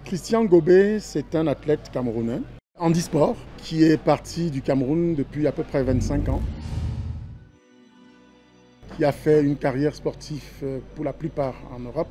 Christian Gobé, c'est un athlète camerounais, handisport, qui est parti du Cameroun depuis à peu près 25 ans, qui a fait une carrière sportive pour la plupart en Europe.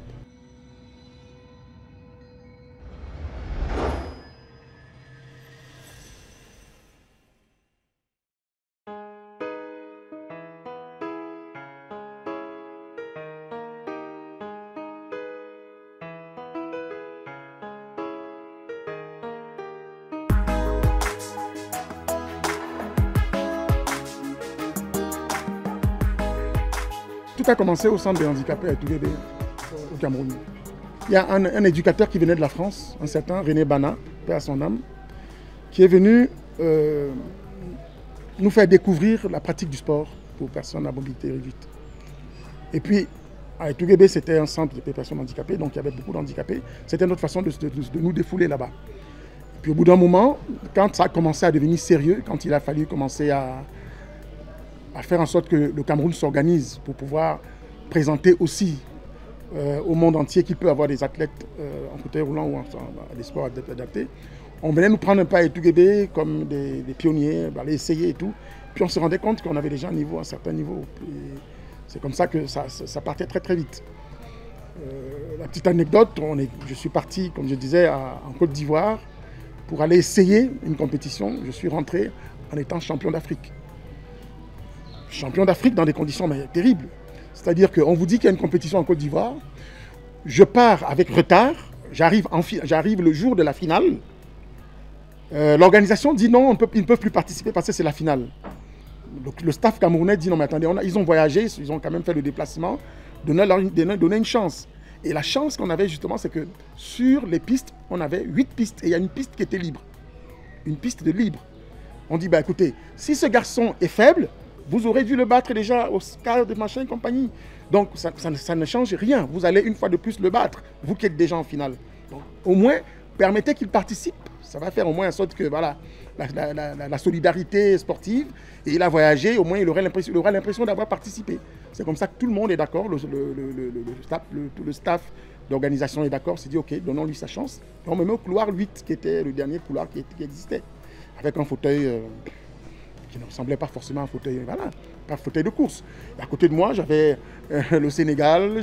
Tout a commencé au centre des handicapés à Tougébé, au Cameroun. Il y a un éducateur qui venait de la France, un certain René Bana, paix à son âme, qui est venu nous faire découvrir la pratique du sport pour personnes à mobilité réduite. Et puis, à Tougébé, c'était un centre de personnes handicapées, donc il y avait beaucoup d'handicapés. C'était notre façon de nous défouler là-bas. Puis au bout d'un moment, quand ça a commencé à devenir sérieux, quand il a fallu commencer à faire en sorte que le Cameroun s'organise pour pouvoir présenter aussi au monde entier qu'il peut avoir des athlètes en fauteuil roulant ou des sports adaptés. On venait nous prendre un peu à Tougébé comme des pionniers, aller essayer et tout. Puis on se rendait compte qu'on avait déjà un certain niveau. C'est comme ça que ça partait très très vite. La petite anecdote, je suis parti, comme je disais, en Côte d'Ivoire pour aller essayer une compétition. Je suis rentré en étant champion d'Afrique. Champion d'Afrique dans des conditions terribles. C'est-à-dire qu'on vous dit qu'il y a une compétition en Côte d'Ivoire, je pars avec retard, j'arrive le jour de la finale. L'organisation dit non, ils ne peuvent plus participer parce que c'est la finale. Donc, le staff camerounais dit non mais attendez, ils ont voyagé, ils ont quand même fait le déplacement, donner une chance. Et la chance qu'on avait justement, c'est que sur les pistes, on avait 8 pistes et il y a une piste qui était libre. Une piste de libre. On dit bah écoutez, si ce garçon est faible, vous aurez dû le battre déjà au quart de machin et compagnie. Donc ça ne change rien. Vous allez une fois de plus le battre, vous qui êtes déjà en finale. Donc, au moins, permettez qu'il participe. Ça va faire au moins en sorte que voilà, la solidarité sportive. Et il a voyagé, au moins il aura l'impression d'avoir participé. C'est comme ça que tout le monde est d'accord. Le staff d'organisation est d'accord. C'est dit ok, donnons-lui sa chance. Et on me met au couloir 8, qui était le dernier couloir qui existait. Avec un fauteuil qui ne ressemblait pas forcément à un fauteuil, voilà, pas un fauteuil de course. Et à côté de moi, j'avais le Sénégal,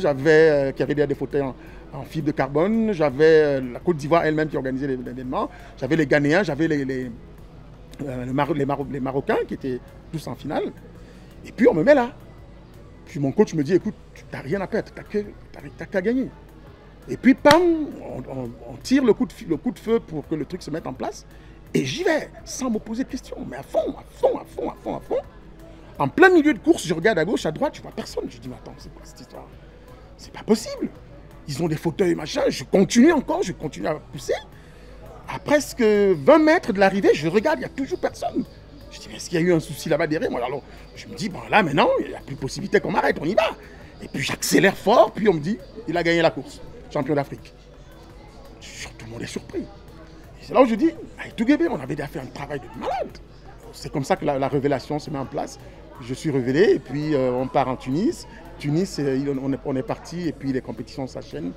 qui avait des fauteuils en fibre de carbone, j'avais la Côte d'Ivoire elle-même qui organisait l'événement, j'avais les Ghanéens, j'avais les Marocains qui étaient tous en finale. Et puis on me met là. Puis mon coach me dit, écoute, tu n'as rien à perdre, tu n'as qu'à gagner. Et puis, pam, on tire le coup de feu pour que le truc se mette en place. Et j'y vais, sans me poser de questions, mais à fond. En plein milieu de course, je regarde à gauche, à droite, je vois personne. Je dis, mais attends, c'est quoi cette histoire? C'est pas possible. Ils ont des fauteuils, machin. Je continue à pousser. À presque 20 mètres de l'arrivée, je regarde, il n'y a toujours personne. Je dis, mais est-ce qu'il y a eu un souci là-bas derrière moi? Alors, je me dis, bon là, maintenant, il n'y a plus de possibilité qu'on m'arrête, on y va. Et puis j'accélère fort, puis on me dit, il a gagné la course, champion d'Afrique. Tout le monde est surpris. C'est là où je dis, à Tougébé, on avait déjà fait un travail de malade. C'est comme ça que la révélation se met en place. Je suis révélé et puis on part en Tunis. Tunis, on est parti et puis les compétitions s'enchaînent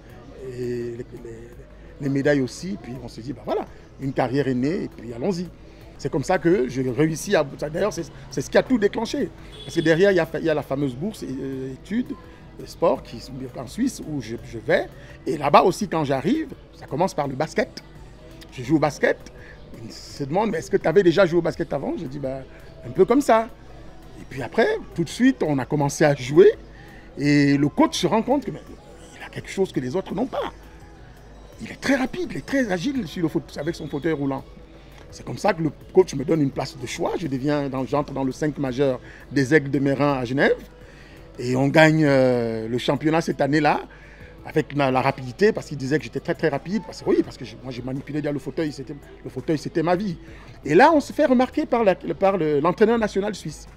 et les médailles aussi. Puis on se dit, ben voilà, une carrière est née et puis allons-y. C'est comme ça que j'ai réussi à... D'ailleurs, c'est ce qui a tout déclenché. Parce que derrière, il y a la fameuse bourse études, sport, en Suisse où je vais. Et là-bas aussi, quand j'arrive, ça commence par le basket. Je joue au basket. Ils se demandent, mais est-ce que tu avais déjà joué au basket avant? Je dis, bah, un peu comme ça. Et puis après, tout de suite, on a commencé à jouer. Et le coach se rend compte qu'il a quelque chose que les autres n'ont pas. Il est très rapide, il est très agile avec son fauteuil roulant. C'est comme ça que le coach me donne une place de choix. J'entre dans le 5 majeur des Aigles de Mérin à Genève. Et on gagne le championnat cette année-là. Avec la rapidité, parce qu'il disait que j'étais très très rapide, parce que moi j'ai manipulé déjà le fauteuil, c'était ma vie. Et là, on se fait remarquer par l'entraîneur national suisse,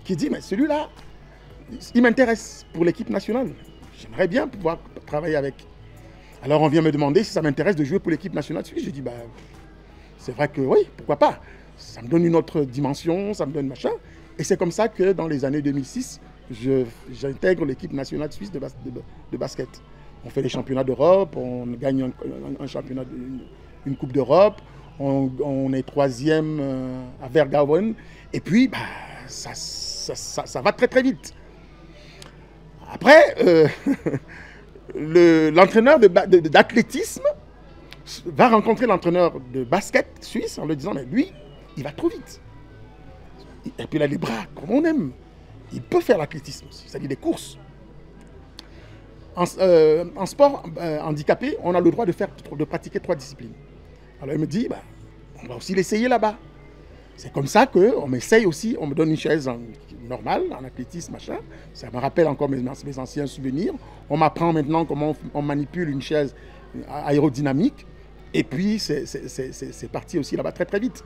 qui dit, mais celui-là, il m'intéresse pour l'équipe nationale. J'aimerais bien pouvoir travailler avec. Alors on vient me demander si ça m'intéresse de jouer pour l'équipe nationale suisse. Je dis, bah, c'est vrai que oui, pourquoi pas. Ça me donne une autre dimension, ça me donne machin. Et c'est comme ça que dans les années 2006, j'intègre l'équipe nationale suisse de basket. On fait les championnats d'Europe, on gagne un championnat, une Coupe d'Europe, on est troisième à Vergauen, et puis bah, ça va très très vite. Après, l'entraîneur d'athlétisme va rencontrer l'entraîneur de basket suisse en lui disant, mais lui, il va trop vite. Et puis il a les bras, comme on aime. Il peut faire l'athlétisme aussi, c'est-à-dire des courses. En sport handicapé, on a le droit de pratiquer 3 disciplines. Alors il me dit, bah, on va aussi l'essayer là-bas. C'est comme ça qu'on m'essaye aussi, on me donne une chaise normale, en athlétisme, machin. Ça me rappelle encore mes anciens souvenirs. On m'apprend maintenant comment on manipule une chaise aérodynamique. Et puis c'est parti aussi là-bas très très vite.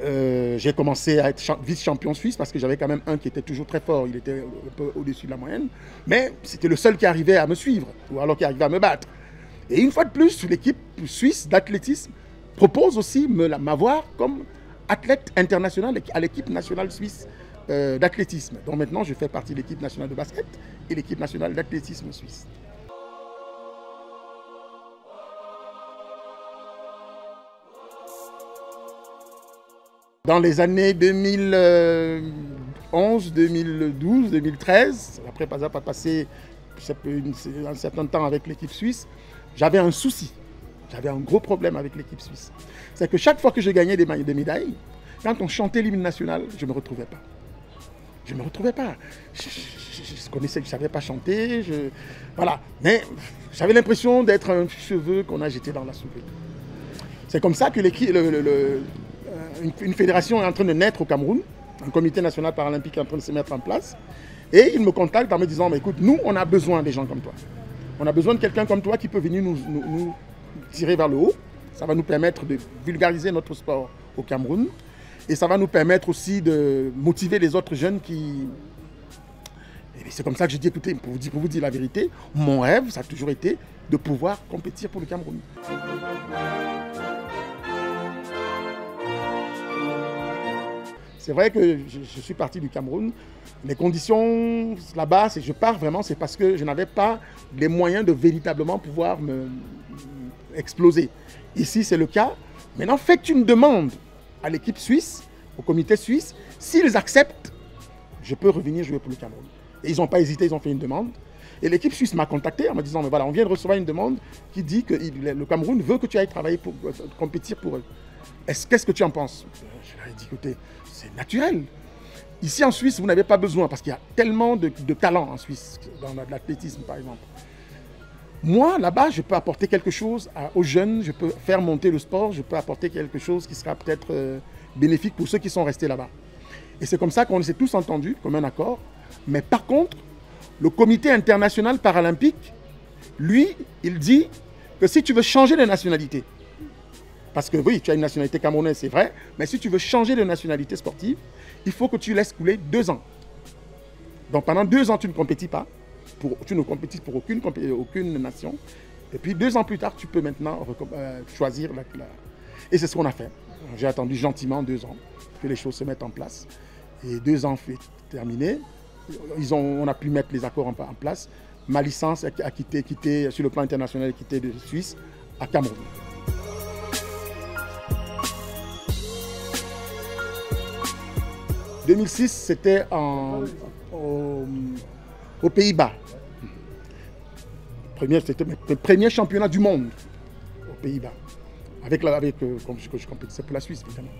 J'ai commencé à être vice-champion suisse parce que j'avais quand même un qui était toujours très fort, il était un peu au-dessus de la moyenne, mais c'était le seul qui arrivait à me suivre, ou alors qui arrivait à me battre. Et une fois de plus, l'équipe suisse d'athlétisme propose aussi m'avoir comme athlète international à l'équipe nationale suisse d'athlétisme. Donc maintenant, je fais partie de l'équipe nationale de basket et l'équipe nationale d'athlétisme suisse. Dans les années 2011, 2012, 2013, après pas passé un certain temps avec l'équipe suisse, j'avais un souci. J'avais un gros problème avec l'équipe suisse. C'est que chaque fois que je gagnais des médailles, quand on chantait l'hymne national, je ne me retrouvais pas. Je ne me retrouvais pas. Je connaissais, je ne savais pas chanter. Voilà. Mais j'avais l'impression d'être un cheveu qu'on a jeté dans la soupe. C'est comme ça que une fédération est en train de naître au Cameroun. Un comité national paralympique est en train de se mettre en place. Et il me contacte en me disant, écoute, nous, on a besoin des gens comme toi. On a besoin de quelqu'un comme toi qui peut venir nous tirer vers le haut. Ça va nous permettre de vulgariser notre sport au Cameroun. Et ça va nous permettre aussi de motiver les autres jeunes qui... Et c'est comme ça que j'ai dit, écoutez, pour vous dire la vérité, mon rêve, ça a toujours été de pouvoir compétir pour le Cameroun. C'est vrai que je suis parti du Cameroun. Les conditions là-bas, je pars vraiment, c'est parce que je n'avais pas les moyens de véritablement pouvoir me exploser. Ici, c'est le cas. Maintenant, faites une demande à l'équipe suisse, au comité suisse. S'ils acceptent, je peux revenir jouer pour le Cameroun. Et ils n'ont pas hésité, ils ont fait une demande. Et l'équipe suisse m'a contacté en me disant, mais voilà, on vient de recevoir une demande qui dit que le Cameroun veut que tu ailles travailler pour compétir pour eux. Qu'est-ce que tu en penses? Je leur ai dit, écoutez, c'est naturel. Ici en Suisse, vous n'avez pas besoin parce qu'il y a tellement de talent en Suisse, dans l'athlétisme par exemple. Moi, là-bas, je peux apporter quelque chose aux jeunes, je peux faire monter le sport, je peux apporter quelque chose qui sera peut-être bénéfique pour ceux qui sont restés là-bas. Et c'est comme ça qu'on s'est tous entendus, comme un accord. Mais par contre, le comité international paralympique, lui, il dit que si tu veux changer de nationalité, parce que oui, tu as une nationalité camerounaise, c'est vrai, mais si tu veux changer de nationalité sportive, il faut que tu laisses couler 2 ans. Donc pendant 2 ans, tu ne compétis pas, tu ne compétis pour aucune nation. Et puis 2 ans plus tard, tu peux maintenant choisir Et c'est ce qu'on a fait. J'ai attendu gentiment 2 ans que les choses se mettent en place. Et 2 ans fait terminé. On a pu mettre les accords en place. Ma licence a quitté sur le plan international, quitté de Suisse à Cameroun. En 2006, c'était aux Pays-Bas. C'était le premier championnat du monde aux Pays-Bas. Comme je compétissais pour la Suisse, évidemment.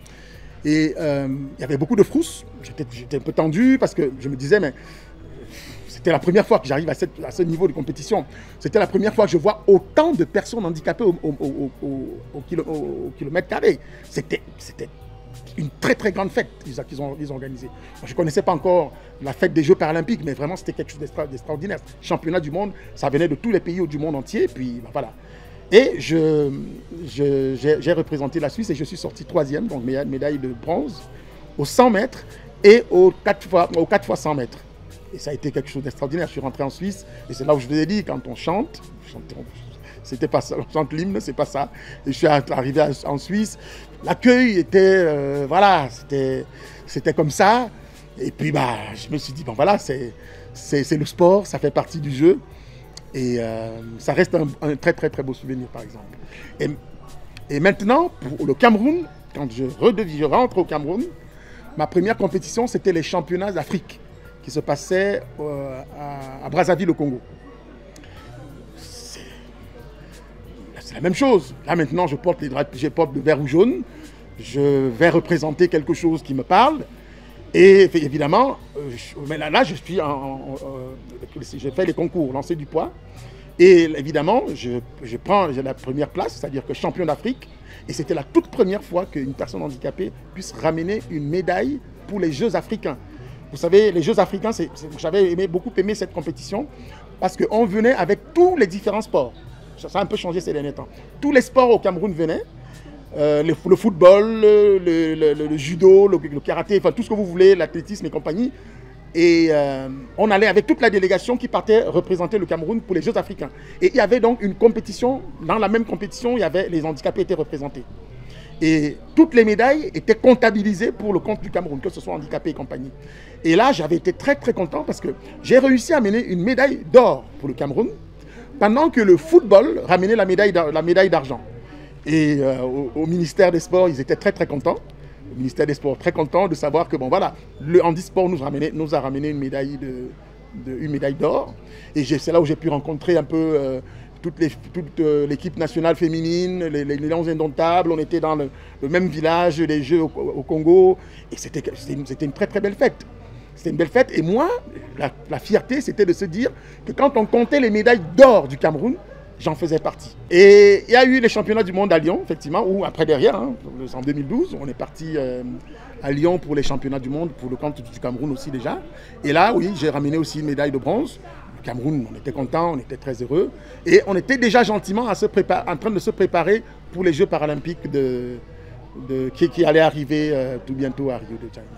Et il y avait beaucoup de frousse. J'étais un peu tendu parce que je me disais, mais c'était la première fois que j'arrive à ce niveau de compétition. C'était la première fois que je vois autant de personnes handicapées au kilomètre carré. C'était une très très grande fête qu'ils ont organisée. Je ne connaissais pas encore la fête des Jeux paralympiques, mais vraiment c'était quelque chose d'extraordinaire. Championnat du monde, ça venait de tous les pays du monde entier, puis ben, voilà. Et j'ai représenté la Suisse et je suis sorti 3e, donc médaille de bronze, aux 100 mètres et aux 4 fois 100 mètres. Et ça a été quelque chose d'extraordinaire. Je suis rentré en Suisse et c'est là où je vous ai dit, quand on chante, c'était pas ça, on chante l'hymne, c'est pas ça. Et je suis arrivé en Suisse, l'accueil était, voilà, c'était comme ça. Et puis bah, je me suis dit, bon voilà, c'est le sport, ça fait partie du jeu. Et ça reste un très très très beau souvenir, par exemple. Et maintenant, pour le Cameroun, quand je rentre au Cameroun, ma première compétition, c'était les championnats d'Afrique qui se passaient à Brazzaville, au Congo. C'est la même chose. Là, maintenant, je porte le vert ou jaune. Je vais représenter quelque chose qui me parle. Et évidemment, je suis j'ai fait les concours, lancer du poids. Et évidemment, j'ai la première place, c'est-à-dire que champion d'Afrique. Et c'était la toute première fois qu'une personne handicapée puisse ramener une médaille pour les Jeux africains. Vous savez, les Jeux africains, j'avais beaucoup aimé cette compétition parce qu'on venait avec tous les différents sports. Ça a un peu changé ces derniers temps. Tous les sports au Cameroun venaient. Le football, le judo, le karaté, enfin tout ce que vous voulez, l'athlétisme et compagnie. Et on allait avec toute la délégation qui partait représenter le Cameroun pour les Jeux africains. Et il y avait donc une compétition, dans la même compétition, les handicapés étaient représentés. Et toutes les médailles étaient comptabilisées pour le compte du Cameroun, que ce soit handicapés et compagnie. Et là, j'avais été très très content parce que j'ai réussi à amener une médaille d'or pour le Cameroun, pendant que le football ramenait la médaille d'argent. Et au ministère des Sports, ils étaient très très contents. Le ministère des Sports très content de savoir que bon voilà, le handisport nous a ramené une médaille d'or. Et c'est là où j'ai pu rencontrer un peu toute l'équipe nationale féminine, les Lions Indomptables. On était dans le même village, les Jeux au Congo. Et c'était une très très belle fête. C'était une belle fête. Et moi, la fierté, c'était de se dire que quand on comptait les médailles d'or du Cameroun, j'en faisais partie. Et il y a eu les championnats du monde à Lyon, effectivement, ou après derrière, hein, en 2012, on est parti à Lyon pour les championnats du monde, pour le compte du Cameroun aussi déjà. Et là, oui, j'ai ramené aussi une médaille de bronze. Le Cameroun, on était content, on était très heureux. Et on était déjà gentiment en train de se préparer pour les Jeux paralympiques qui allaient arriver tout bientôt à Rio de Janeiro.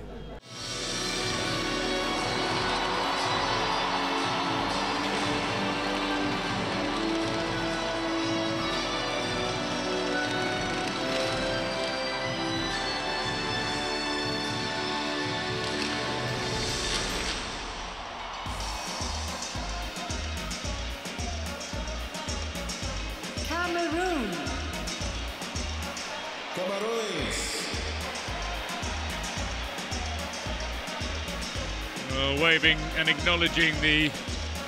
Waving and acknowledging the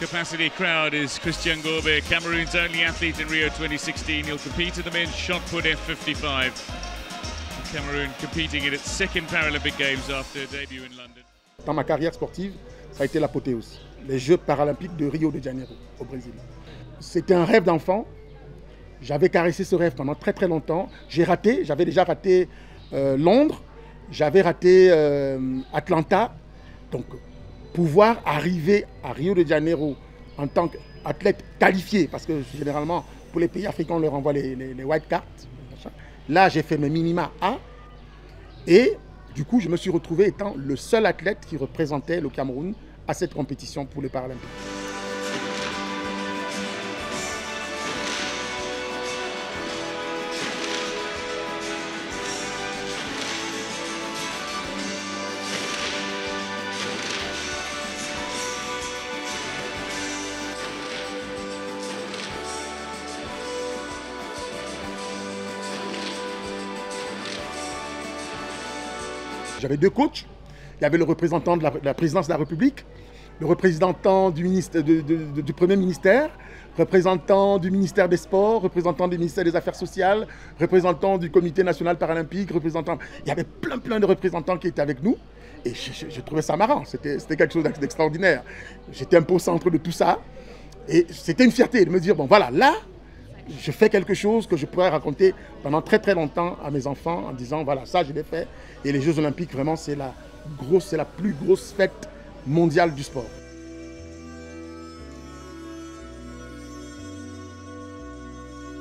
capacity crowd is Christian Gobe, Cameroon's only athlete in Rio 2016. He'll compete in the men's shot put F55. Cameroon competing in its second Paralympic Games after debut in London. Dans ma carrière sportive, ça a été l'apothéose. Les Jeux paralympiques de Rio de Janeiro, au Brésil. C'était un rêve d'enfant. J'avais caressé ce rêve pendant très très longtemps. J'avais déjà raté Londres, j'avais raté Atlanta. Donc, pouvoir arriver à Rio de Janeiro en tant qu'athlète qualifié, parce que généralement, pour les pays africains, on leur envoie les white cards. Là, j'ai fait mes minima A. Et du coup, je me suis retrouvé étant le seul athlète qui représentait le Cameroun à cette compétition pour les Paralympiques. J'avais deux coachs. Il y avait le représentant de la présidence de la République, le représentant du Premier ministère, représentant du ministère des Sports, représentant du ministère des Affaires sociales, représentant du Comité national paralympique, représentant... Il y avait plein de représentants qui étaient avec nous. Et je trouvais ça marrant. C'était quelque chose d'extraordinaire. J'étais un peu au centre de tout ça. Et c'était une fierté de me dire, bon voilà, là, je fais quelque chose que je pourrais raconter pendant très très longtemps à mes enfants en disant voilà, ça je l'ai fait. Et les Jeux Olympiques, vraiment, c'est la plus grosse fête mondiale du sport.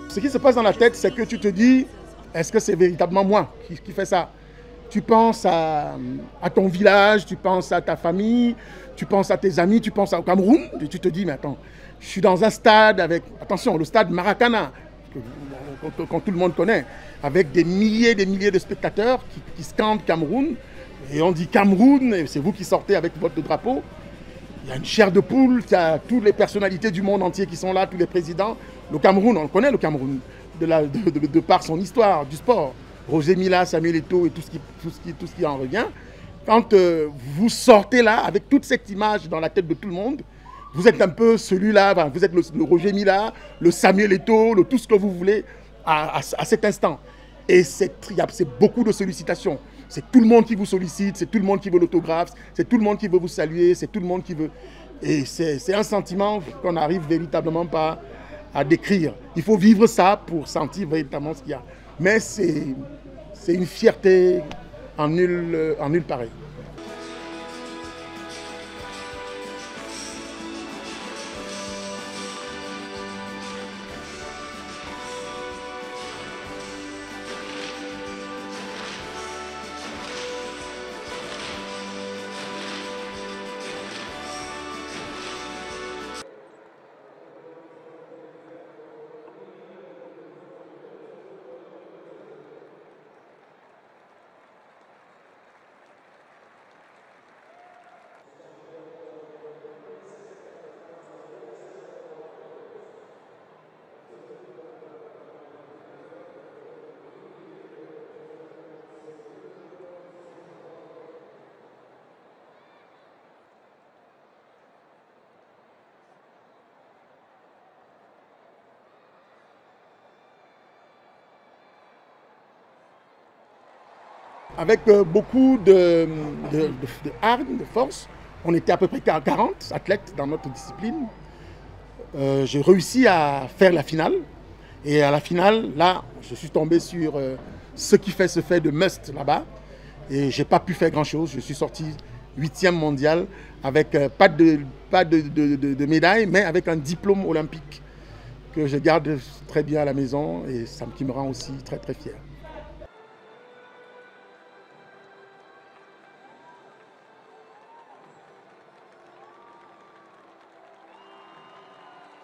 Ce qui se passe dans la tête, c'est que tu te dis, est-ce que c'est véritablement moi qui fais ça? Tu penses à ton village, tu penses à ta famille, tu penses à tes amis, tu penses au Cameroun. Et tu te dis, mais attends, je suis dans un stade avec, attention, le stade Maracana, que tout le monde connaît, avec des milliers de spectateurs qui scandent Cameroun. Et on dit Cameroun, et c'est vous qui sortez avec votre drapeau. Il y a une chair de poule, il y a toutes les personnalités du monde entier qui sont là, tous les présidents. Le Cameroun, on le connaît le Cameroun, de par son histoire du sport. Roger Mila, Samuel Eto'o et tout ce qui en revient. Quand vous sortez là, avec toute cette image dans la tête de tout le monde, vous êtes un peu celui-là, vous êtes le Roger Mila, le Samuel Eto'o, tout ce que vous voulez à cet instant. Et c'est beaucoup de sollicitations. C'est tout le monde qui vous sollicite, c'est tout le monde qui veut l'autographe, c'est tout le monde qui veut vous saluer, c'est tout le monde qui veut... Et c'est un sentiment qu'on n'arrive véritablement pas à décrire. Il faut vivre ça pour sentir véritablement ce qu'il y a. Mais c'est une fierté en nul pareil. Avec beaucoup de hargne, de force. On était à peu près 40 athlètes dans notre discipline. J'ai réussi à faire la finale. Et à la finale, là, je suis tombé sur ce qui fait ce fait de must là-bas. Et je n'ai pas pu faire grand-chose. Je suis sorti 8e mondial avec pas de médaille, mais avec un diplôme olympique que je garde très bien à la maison et ça qui me rend aussi très très fier.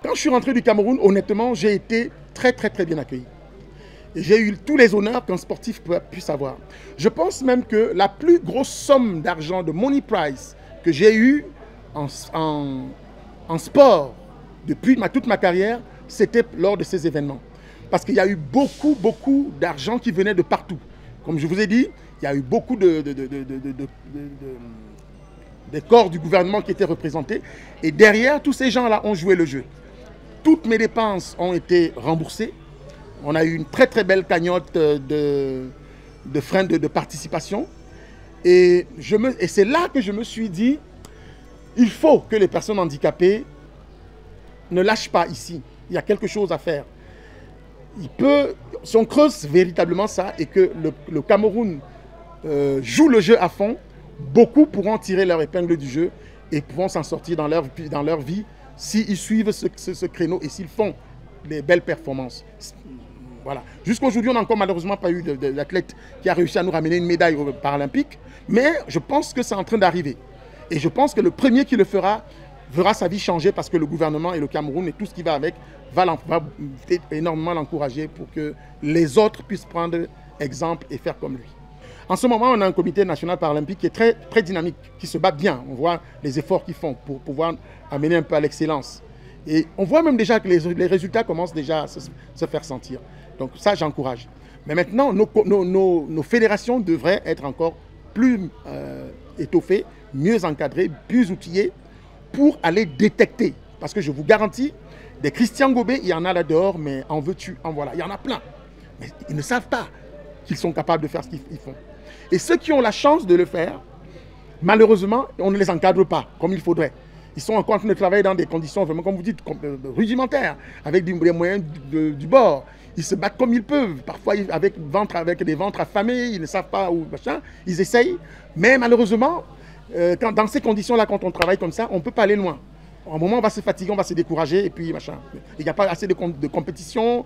Quand je suis rentré du Cameroun, honnêtement, j'ai été très bien accueilli. Et j'ai eu tous les honneurs qu'un sportif puisse avoir. Je pense même que la plus grosse somme d'argent de Money Prize que j'ai eue en sport depuis toute ma carrière, c'était lors de ces événements. Parce qu'il y a eu beaucoup d'argent qui venait de partout. Comme je vous ai dit, il y a eu beaucoup des corps du gouvernement qui étaient représentés. Et derrière, tous ces gens-là ont joué le jeu. Toutes mes dépenses ont été remboursées. On a eu une très belle cagnotte de freins de participation. Et c'est là que je me suis dit, il faut que les personnes handicapées ne lâchent pas ici. Il y a quelque chose à faire. Si on creuse véritablement ça et que le Cameroun joue le jeu à fond, beaucoup pourront tirer leur épingle du jeu et pourront s'en sortir dans leur vie s'ils suivent ce créneau et s'ils font les belles performances. Voilà. Jusqu'à aujourd'hui, on n'a encore malheureusement pas eu d'athlète qui a réussi à nous ramener une médaille paralympique, mais je pense que c'est en train d'arriver. Et je pense que le premier qui le fera, verra sa vie changer parce que le gouvernement et le Cameroun et tout ce qui va avec va énormément l'encourager pour que les autres puissent prendre exemple et faire comme lui. En ce moment, on a un comité national paralympique qui est très dynamique, qui se bat bien. On voit les efforts qu'ils font pour pouvoir amener un peu à l'excellence. Et on voit même déjà que les résultats commencent déjà à se faire sentir. Donc ça, j'encourage. Mais maintenant, nos fédérations devraient être encore plus étoffées, mieux encadrées, plus outillées pour aller détecter. Parce que je vous garantis, des Christian Gobé, il y en a là dehors, mais en veux-tu, en voilà. Il y en a plein. Mais ils ne savent pas qu'ils sont capables de faire ce qu'ils font. Et ceux qui ont la chance de le faire, malheureusement, on ne les encadre pas comme il faudrait. Ils sont en train de travailler dans des conditions, vraiment, comme vous dites, rudimentaires, avec des moyens du bord. Ils se battent comme ils peuvent, parfois avec des ventres affamés, ils ne savent pas où, machin. Ils essayent, mais malheureusement, dans ces conditions-là, quand on travaille comme ça, on ne peut pas aller loin. À un moment, on va se fatiguer, on va se décourager, et puis machin. Il n'y a pas assez de compétition.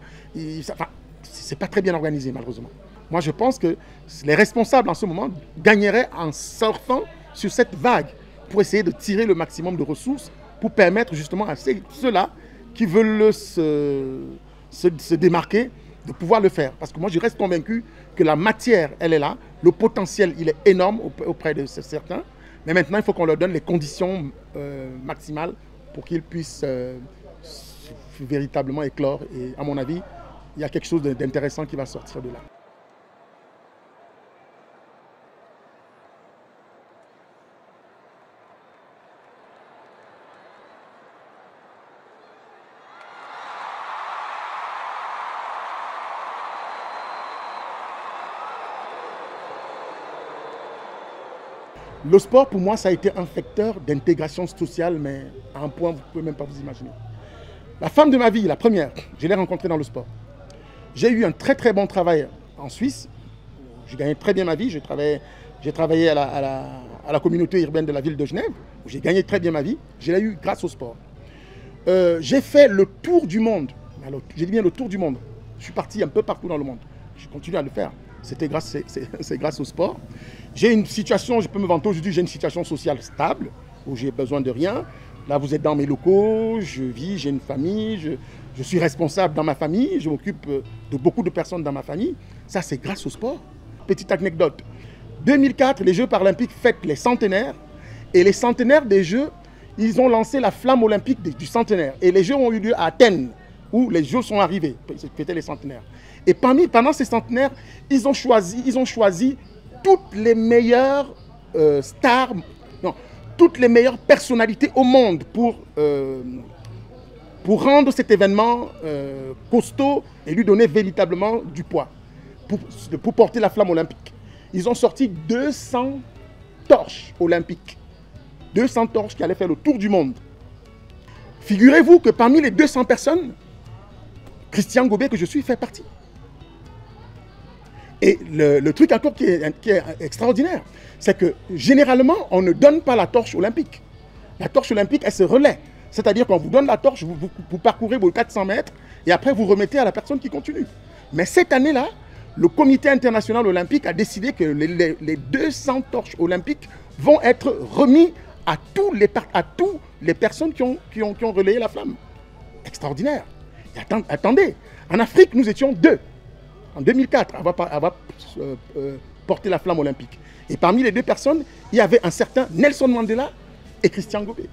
C'est pas très bien organisé, malheureusement. Moi, je pense que les responsables, en ce moment, gagneraient en surfant sur cette vague pour essayer de tirer le maximum de ressources pour permettre justement à ceux-là qui veulent se démarquer de pouvoir le faire. Parce que moi, je reste convaincu que la matière, elle est là. Le potentiel, il est énorme auprès de certains. Mais maintenant, il faut qu'on leur donne les conditions maximales pour qu'ils puissent véritablement éclore. Et à mon avis, il y a quelque chose d'intéressant qui va sortir de là. Le sport, pour moi, ça a été un facteur d'intégration sociale, mais à un point, vous ne pouvez même pas vous imaginer. La femme de ma vie, la première, je l'ai rencontrée dans le sport. J'ai eu un très très bon travail en Suisse. J'ai gagné très bien ma vie. J'ai travaillé à la communauté urbaine de la ville de Genève, où j'ai gagné très bien ma vie. Je l'ai eu grâce au sport. J'ai fait le tour du monde. Alors, j'ai dit bien le tour du monde. Je suis parti un peu partout dans le monde. Je continue à le faire. C'est grâce au sport. J'ai une situation, je peux me vanter aujourd'hui, j'ai une situation sociale stable, où j'ai besoin de rien. Là, vous êtes dans mes locaux, je vis, j'ai une famille, je suis responsable dans ma famille, je m'occupe de beaucoup de personnes dans ma famille. Ça, c'est grâce au sport. Petite anecdote. 2004, les Jeux paralympiques fêtent les centenaires. Et les centenaires des Jeux, ils ont lancé la flamme olympique du centenaire. Et les Jeux ont eu lieu à Athènes, où les Jeux sont arrivés. C'était les centenaires. Et pendant ces centenaires, ils ont choisi toutes les meilleures stars, non, toutes les meilleures personnalités au monde pour rendre cet événement costaud et lui donner véritablement du poids, pour porter la flamme olympique. Ils ont sorti 200 torches olympiques, 200 torches qui allaient faire le tour du monde. Figurez-vous que parmi les 200 personnes, Christian Gobé, que je suis, fait partie. Et le truc encore qui est extraordinaire, c'est que généralement, on ne donne pas la torche olympique. La torche olympique, elle se relaie. C'est-à-dire qu'on vous donne la torche, vous parcourez vos 400 mètres, et après vous remettez à la personne qui continue. Mais cette année-là, le comité international olympique a décidé que les 200 torches olympiques vont être remis à tous les personnes qui ont relayé la flamme. Extraordinaire. Et attendez, en Afrique, nous étions 2. En 2004, elle va porter la flamme olympique. Et parmi les 2 personnes, il y avait un certain Nelson Mandela et Christian Gobé.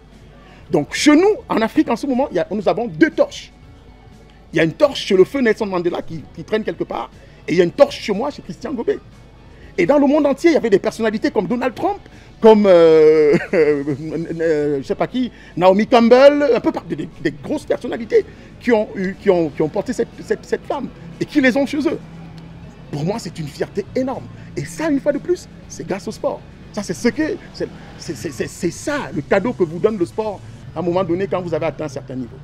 Donc chez nous, en Afrique, en ce moment, nous avons 2 torches. Il y a une torche chez le feu Nelson Mandela qui traîne quelque part, et il y a une torche chez moi, chez Christian Gobé. Et dans le monde entier, il y avait des personnalités comme Donald Trump, comme, je ne sais pas qui, Naomi Campbell, un peu des grosses personnalités qui ont porté cette flamme et qui les ont chez eux. Pour moi, c'est une fierté énorme. Et ça, une fois de plus, c'est grâce au sport. Ça, c'est ça, le cadeau que vous donne le sport à un moment donné quand vous avez atteint un certain niveau.